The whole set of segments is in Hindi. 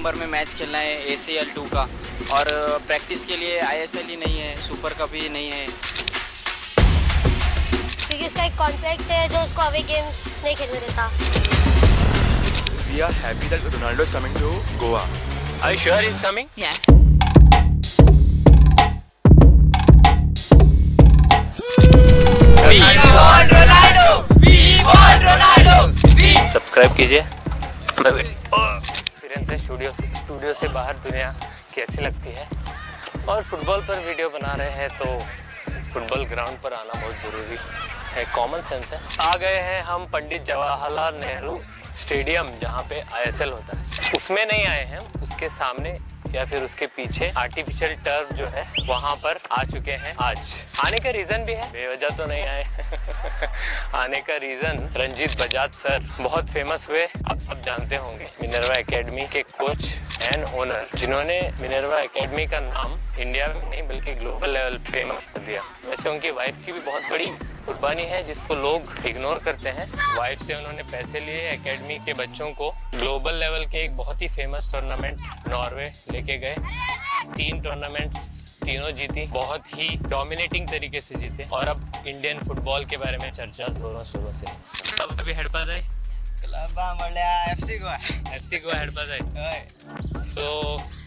दिसंबर में मैच खेलना है ACL 2 का, और प्रैक्टिस के लिए ISL ही नहीं है, सुपर कप ही नहीं है, क्योंकि उसका एक कॉन्ट्रैक्ट है जो उसको अवे गेम्स नहीं खेलने देता। We are happy that Ronaldo is coming to Goa. Are you sure he's coming? Yeah. We want Ronaldo! We want Ronaldo! Subscribe कीजिए। फिरेंसे से स्टूडियो से बाहर दुनिया कैसी लगती है, और फुटबॉल पर वीडियो बना रहे हैं तो फुटबॉल ग्राउंड पर आना बहुत ज़रूरी है, कॉमन सेंस है। आ गए हैं हम पंडित जवाहरलाल नेहरू स्टेडियम जहाँ पे ISL होता है, उसमें नहीं आए हैं, उसके सामने या फिर उसके पीछे आर्टिफिशियल टर्फ जो है वहाँ पर आ चुके हैं। आज आने का रीज़न भी है, बेवजह तो नहीं आए आने का रीज़न रंजीत बजाज सर बहुत फेमस हुए, आप सब जानते होंगे, मिनर्वा एकेडमी के कोच एंड ओनर, जिन्होंने मिनर्वा एकेडमी का नाम इंडिया में नहीं बल्कि ग्लोबल लेवल पे फेमस कर दिया। वैसे उनकी वाइफ की भी बहुत बड़ी कुर्बानी है जिसको लोग इग्नोर करते हैं। वाइफ से उन्होंने पैसे लिए एकेडमी के बच्चों को ग्लोबल लेवल के एक बहुत ही फेमस टूर्नामेंट नॉर्वे लेके गए, 3 टूर्नामेंट्स तीनों जीती, बहुत ही डोमिनेटिंग तरीके से जीते, और अब इंडियन फुटबॉल के बारे में चर्चा जोरों शोरों से। अब अभी हेडपास है FC गोवा हेडपास है। So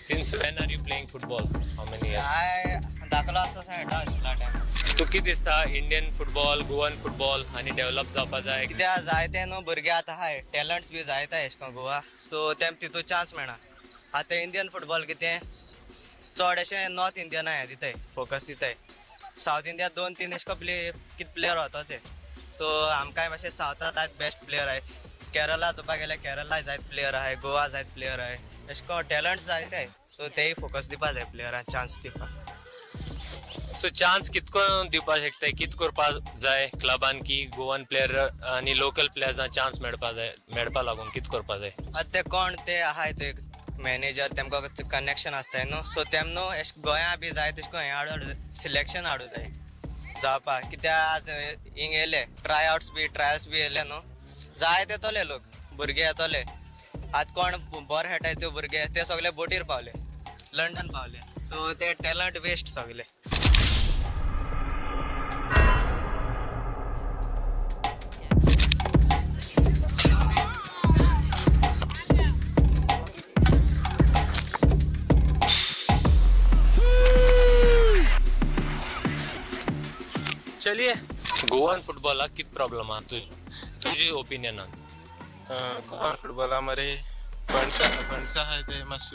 since when are you playing football, how many years? दाखला असता तू किती दिसता इंडियन फुटबॉल, गोवन फुटबॉल आणि डेव्हलप जावपा जाय? कित्याक जायते न्हू भुरगे आतां हाय, टॅलंट्स बी जायत एश को गोवा, सो तेम तितू चान्स मेळना। आतां इंडियन फुटबॉल कितें चड अशें नॉर्थ इंडियन आहे दिताय फोकस दिताय, सावथ इंडिया 2-3 एश को प्लेयर वता ते, सो आमकां मातशें सावथात आयज बेस्ट प्लेयर आहे, केरला चोवपाक गेल्यार केरला जायत प्लेयर आहे, गोवा जायत प्लेयर आहे, एश को टॅलंट्स जायत आहे, सो तेय फोकस दिवपा जाय प्लेयरांक चान्स दिवपाक। सो चान्स कितको दिवपा शकताय, कित करपा जाय क्लबान की गोवन प्लेयर आणि लोकल प्लेयर्सांक चान्स मेळपा लागून कित करपा जाय? आतां ते कोण ते आहाय ते मॅनेजर, तेमकां कनेक्शन आसताय न्हू, सो तेम न्हू एश गोंया बी जाय तशें हें हाडू सिलेक्शन हाडूं जाय जावपाक, कित्याक हिंग येयले ट्रायल्स बी येयले न्हू, जाय ते येतोले लोक, भुरगे येतोले, आतां कोण बरो खेळटाय ते भुरगे ते सगळे बोटीर पावले, लंडन पावले, सो ते टॅलंट वेस्ट सगळे। चलिए, गोवन फुटबॉल कित प्रॉब्लेम आहे तुझी ओपिनियन? गोवन फुटबॉल हमारे फंड्स आहे ते मस्त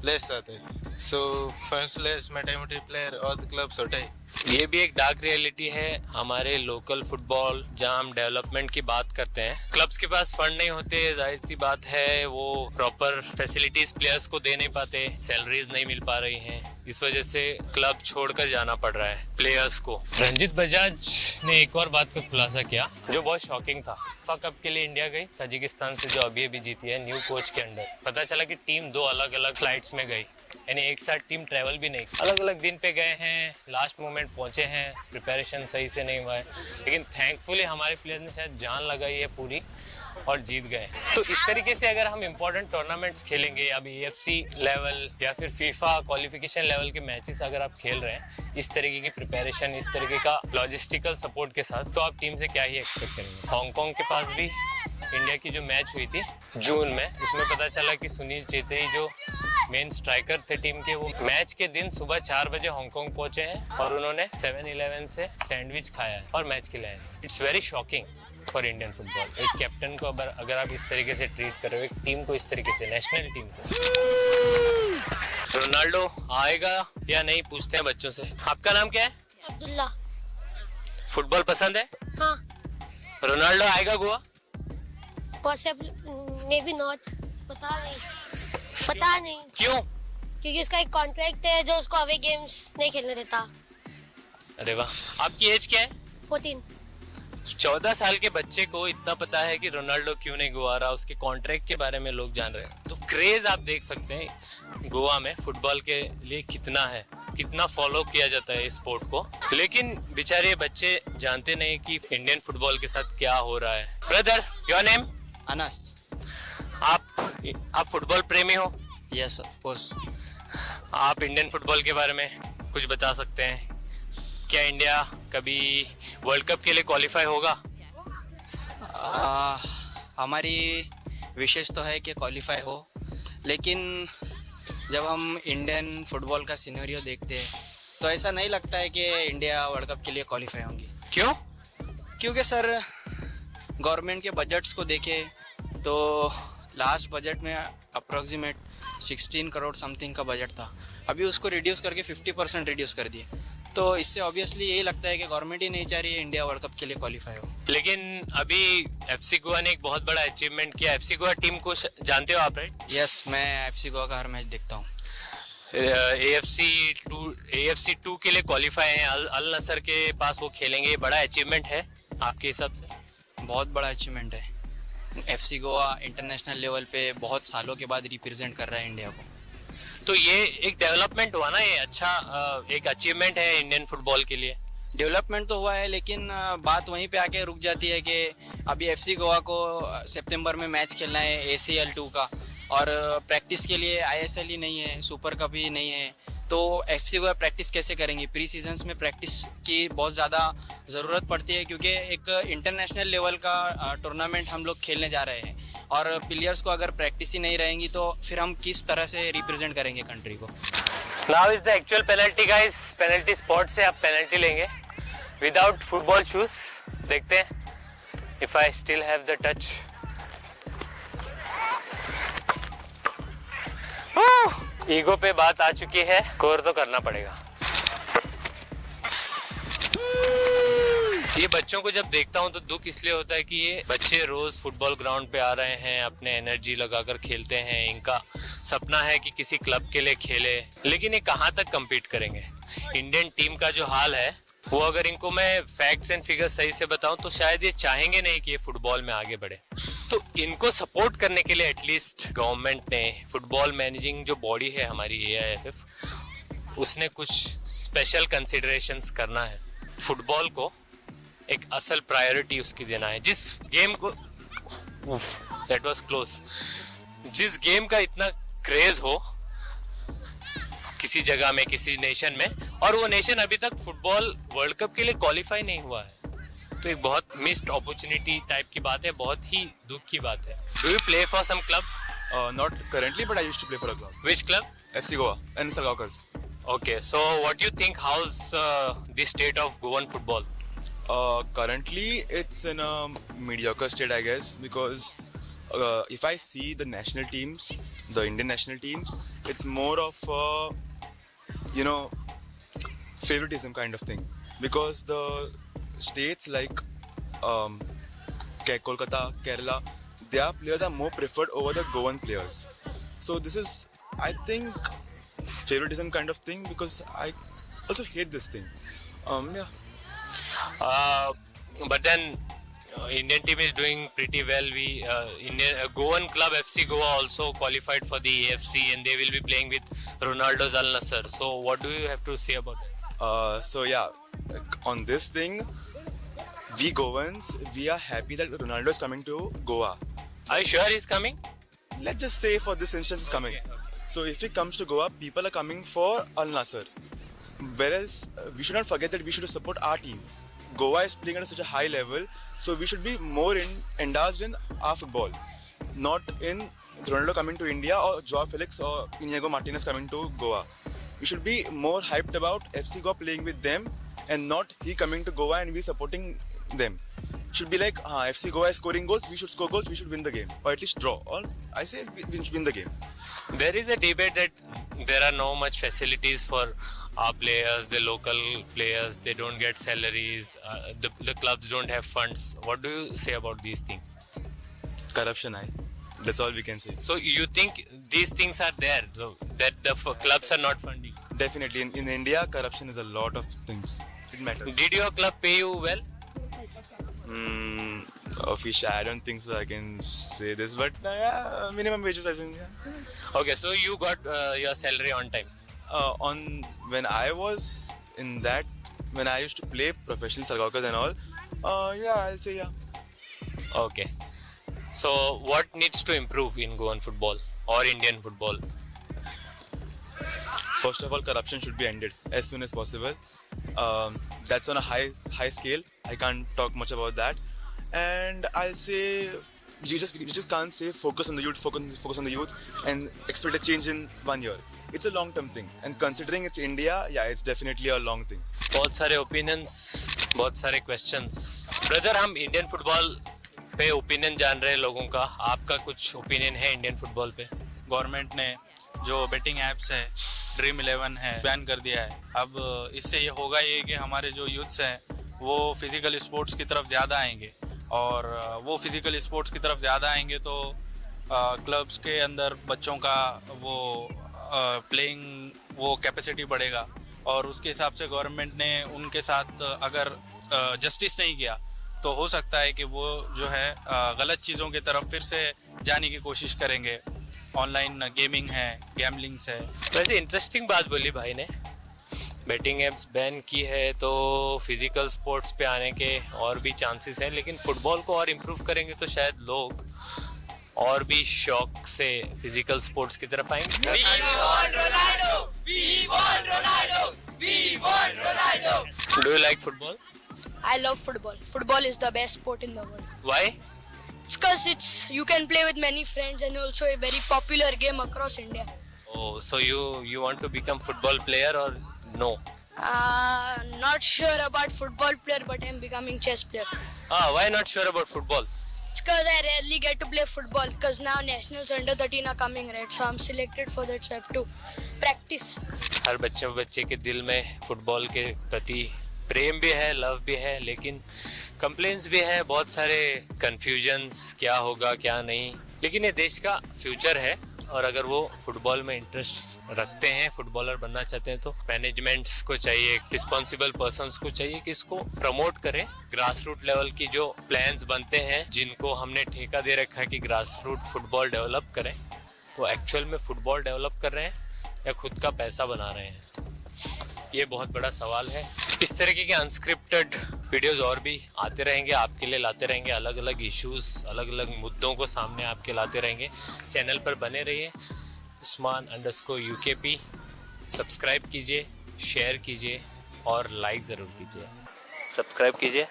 लेस आते, सो फंड्स लेस मोटे मोटे प्लेयर और क्लब छोटे। ये भी एक डार्क रियलिटी है हमारे लोकल फुटबॉल, जहां हम डेवलपमेंट की बात करते हैं, क्लब्स के पास फंड नहीं होते, जाहिर सी बात है वो प्रॉपर फैसिलिटीज प्लेयर्स को दे नहीं पाते, सैलरीज नहीं मिल पा रही हैं, इस वजह से क्लब छोड़कर जाना पड़ रहा है प्लेयर्स को। रंजीत बजाज ने एक और बात का खुलासा किया जो बहुत शॉकिंग था। FIFA कप के लिए इंडिया गई ताजिकिस्तान से, जो अभी जीती है न्यू कोच के अंडर। पता चला कि टीम 2 अलग अलग फ्लाइट्स में गई, यानी एक साथ टीम ट्रैवल भी नहीं, अलग अलग दिन पे गए हैं, लास्ट मोमेंट पहुंचे हैं, प्रिपरेशन सही से नहीं हुआ है, लेकिन थैंकफुली हमारे प्लेयर ने शायद जान लगाई है पूरी और जीत गए। तो इस तरीके से अगर हम इंपॉर्टेंट टूर्नामेंट्स खेलेंगे, अब AFC लेवल या फिर FIFA क्वालिफिकेशन लेवल के मैचेस अगर आप खेल रहे हैं इस तरीके की प्रिपरेशन, इस तरीके का लॉजिस्टिकल सपोर्ट के साथ, तो आप टीम से क्या ही एक्सपेक्ट करेंगे। हांगकांग के पास भी इंडिया की जो मैच हुई थी जून में, उसमें पता चला कि सुनील चेत्री जो मेन स्ट्राइकर थे टीम के, वो मैच के दिन सुबह 4 बजे हांगकांग पहुंचे हैं और उन्होंने 7-11 से सैंडविच खाया है और मैच खिलाया है। It's very shocking for Indian football. एक कैप्टन को अगर आप इस तरीके से ट्रीट कर रहे हो, एक टीम को इस तरीके से, नेशनल टीम को। रोनाल्डो आएगा या नहीं पूछते हैं बच्चों से। आपका नाम क्या है? अब्दुल्ला। फुटबॉल पसंद है? हाँ। रोनाल्डो आएगा Goa? Possible, may be not, पता नहीं। क्यों? क्योंकि उसका एक कॉन्ट्रैक्ट है जो उसको अवे गेम्स नहीं खेलने देता। अरे वाह, आपकी एज क्या है? 14। 14 साल के बच्चे को इतना पता है कि रोनाल्डो क्यों नहीं गोवा रहा, उसके कॉन्ट्रैक्ट के बारे में लोग जान रहे हैं। तो क्रेज आप देख सकते हैं गोवा में फुटबॉल के लिए कितना है, कितना फॉलो किया जाता है इस स्पोर्ट को, लेकिन बेचारे बच्चे जानते नहीं कि इंडियन फुटबॉल के साथ क्या हो रहा है। Brother, your name? अनस। आप फुटबॉल प्रेमी हो? Yes of course. आप इंडियन फुटबॉल के बारे में कुछ बता सकते हैं? क्या इंडिया कभी वर्ल्ड कप के लिए क्वालिफाई होगा? हमारी विशेष तो है कि क्वालिफाई हो, लेकिन जब हम इंडियन फुटबॉल का सिनेरियो देखते हैं तो ऐसा नहीं लगता है कि इंडिया वर्ल्ड कप के लिए क्वालिफाई होंगी। क्यों? क्योंकि सर गवर्नमेंट के बजट्स को देखें तो लास्ट बजट में अप्रोक्सीमेट 16 करोड़ समथिंग का बजट था, अभी उसको रिड्यूस करके 50% रिड्यूस कर दिए। तो इससे ऑब्वियसली यही लगता है कि गवर्नमेंट ही नहीं चाह रही है इंडिया वर्ल्ड कप के लिए क्वालिफाई हो। लेकिन अभी एफसी गोवा ने एक बहुत बड़ा अचीवमेंट किया। एफसी गोवा टीम को जानते हो आप, राइट? यस, मैं एफसी गोवा का हर मैच देखता हूँ। AFC 2 के लिए क्वालिफाई है, अल नसर के पास वो खेलेंगे। ये बड़ा अचीवमेंट है आपके हिसाब से? बहुत बड़ा अचीवमेंट है। एफसी गोवा इंटरनेशनल लेवल पे बहुत सालों के बाद रिप्रेजेंट कर रहा है इंडिया को। तो ये एक डेवलपमेंट हुआ ना, ये अच्छा एक अचीवमेंट है इंडियन फुटबॉल के लिए। डेवलपमेंट तो हुआ है, लेकिन बात वहीं पे आके रुक जाती है कि अभी एफसी गोवा को सितंबर में मैच खेलना है ACL 2 का, और प्रैक्टिस के लिए ISL ही नहीं है, सुपर कप ही नहीं है, तो एफसी गोवा प्रैक्टिस कैसे करेंगे? प्री सीजन्स में प्रैक्टिस की बहुत ज़्यादा ज़रूरत पड़ती है, क्योंकि एक इंटरनेशनल लेवल का टूर्नामेंट हम लोग खेलने जा रहे हैं, और प्लेयर्स को अगर प्रैक्टिस ही नहीं रहेंगी तो फिर हम किस तरह से रिप्रेजेंट करेंगे कंट्री को। Now is the actual penalty guys. Penalty spot से आप पेनल्टी लेंगे विदाउट फुटबॉल शूज। देखते हैं if I still have the touch. Ego पे बात आ चुकी है, स्कोर तो करना पड़ेगा। ये बच्चों को जब देखता हूँ तो दुख इसलिए होता है कि ये बच्चे रोज फुटबॉल ग्राउंड पे आ रहे हैं, अपने एनर्जी लगाकर खेलते हैं। इनका सपना है कि किसी क्लब के लिए खेले, लेकिन ये कहाँ तक compete करेंगे? इंडियन टीम का जो हाल है वो अगर इनको मैं फैक्ट्स एंड फिगर्स सही से बताऊं तो शायद ये चाहेंगे नहीं कि ये फुटबॉल में आगे बढ़े। तो इनको सपोर्ट करने के लिए एटलीस्ट गवर्नमेंट ने, फुटबॉल मैनेजिंग जो बॉडी है हमारी AIFF, उसने कुछ स्पेशल कंसिडरेशंस करना है। फुटबॉल को एक असल प्रायोरिटी उसकी देना है। जिस गेम को दैट वाज क्लोज, जिस गेम का इतना क्रेज हो किसी जगह में, किसी नेशन में, और वो नेशन अभी तक फुटबॉल वर्ल्ड कप के लिए क्वालिफाई नहीं हुआ है, तो एक बहुत मिस्ड अपॉर्चुनिटी टाइप की बात है, बहुत ही दुख की बात है। Do you play for some club? Not currently, but I used to play for a club. Which club? FC Goa and Salgaonkars. Okay, so what do you think, how's the state of Goan football? Currently, it's in a mediocre state, I guess, because if I see the national teams, the Indian national teams, it's more of favoritism kind of thing. Because the states like Kolkata, Kerala, their players are more preferred over the Goan players. So this is, I think, favoritism kind of thing, because I also hate this thing. Yeah. But then Indian team is doing pretty well. Goan club FC Goa also qualified for the AFC, and they will be playing with Ronaldo's Al Nassr. So what do you have to say about that? So yeah, on this thing, we Goans, we are happy that Ronaldo is coming to Goa. Are you sure he's coming? Let's just say for this instance he's coming. So if he comes to Goa, people are coming for Al Nassr. Whereas we should not forget that we should support our team. Goa is playing at such a high level, so we should be more indulged in our football, not in Ronaldo coming to India or Joao Felix or Inigo Martinez coming to Goa. We should be more hyped about FC Goa playing with them, and not he coming to Goa and we supporting them. Should be like, FC Goa is scoring goals, we should score goals, we should win the game, or at least draw. Or I say we should win the game. There is a debate that there are no much facilities for our players, the local players. They don't get salaries. The clubs don't have funds. What do you say about these things? Corruption, that's all we can say. So you think these things are there, so that the clubs are not funding? Definitely, in India, corruption is a lot of things. It matters. Did your club pay you well? Official, I don't think so. I can say this, but yeah, minimum wages, I think. Yeah. Okay, so you got your salary on time. When I was in that, when I used to play professional Salgaonkars and all, yeah, I'll say yeah. Okay. So what needs to improve in Goan football or Indian football? First of all, corruption should be ended as soon as possible. That's on a high scale. I can't talk much about that. And I'll say you just can't say focus on the youth, focus on the youth, and expect a change in 1 year. It's a long-term thing. And considering it's India, yeah, it's definitely a long thing. बहुत सारे ओपिनियंस, बहुत सारे क्वेश्चंस. ब्रदर, हम इंडियन फुटबॉल पे ओपिनियन जान रहे हैं लोगों का. आपका कुछ ओपिनियन है इंडियन फुटबॉल पे? गवर्नमेंट ने जो बेटिंग ऐप्स है, ड्रीम 11 है, बैन कर दिया है. अब इससे ये होगा ये कि हमारे जो यूथ्स हैं वो फिजिकल स्पोर्ट्स की तरफ ज़्यादा आएंगे, और वो फिजिकल स्पोर्ट्स की तरफ ज़्यादा आएंगे तो क्लब्स के अंदर बच्चों का वो प्लेइंग वो कैपेसिटी बढ़ेगा, और उसके हिसाब से गवर्नमेंट ने उनके साथ अगर जस्टिस नहीं किया तो हो सकता है कि वो जो है गलत चीज़ों की तरफ फिर से जाने की कोशिश करेंगे. ऑनलाइन गेमिंग है, गैमलिंग्स है. वैसे इंटरेस्टिंग बात बोली भाई ने. बैटिंग एप्स बैन की है तो फिजिकल स्पोर्ट्स पे आने के और भी चांसेस हैं, लेकिन फुटबॉल को और इम्प्रूव करेंगे तो शायद लोग और भी शौक से फिजिकल स्पोर्ट्स की तरफ आएंगे. Do you like football? I love football. Football is the best sport in the world. Why? It's because you can play with many friends and also a very popular game across India. Oh, so you want to become football player or no? Not sure about football player, but I'm becoming chess player. Why not sure about football? It's because I rarely get to play football because now nationals under 13 are coming, right? So I'm selected for that, so I have to practice. हर बच्चे के दिल में फुटबॉल के प्रति प्रेम भी है, लव भी है, लेकिन कंप्लेंट्स भी है, बहुत सारे कंफ्यूजन्स, क्या होगा क्या नहीं. लेकिन ये देश का फ्यूचर है, और अगर वो फुटबॉल में इंटरेस्ट रखते हैं, फुटबॉलर बनना चाहते हैं, तो मैनेजमेंट्स को चाहिए, रिस्पॉन्सिबल पर्सन्स को चाहिए कि इसको प्रमोट करें. ग्रास रूट लेवल की जो प्लान्स बनते हैं, जिनको हमने ठेका दे रखा है कि ग्रास रूट फुटबॉल डेवलप करें, वो एक्चुअल में फुटबॉल डेवलप कर रहे हैं या खुद का पैसा बना रहे हैं, ये बहुत बड़ा सवाल है. इस तरीके के अनस्क्रिप्टेड वीडियोस और भी आते रहेंगे, आपके लिए लाते रहेंगे. अलग अलग इश्यूज, अलग अलग मुद्दों को सामने आपके लाते रहेंगे. चैनल पर बने रहिए. Usman_UKP सब्सक्राइब कीजिए, शेयर कीजिए और लाइक ज़रूर कीजिए. सब्सक्राइब कीजिए.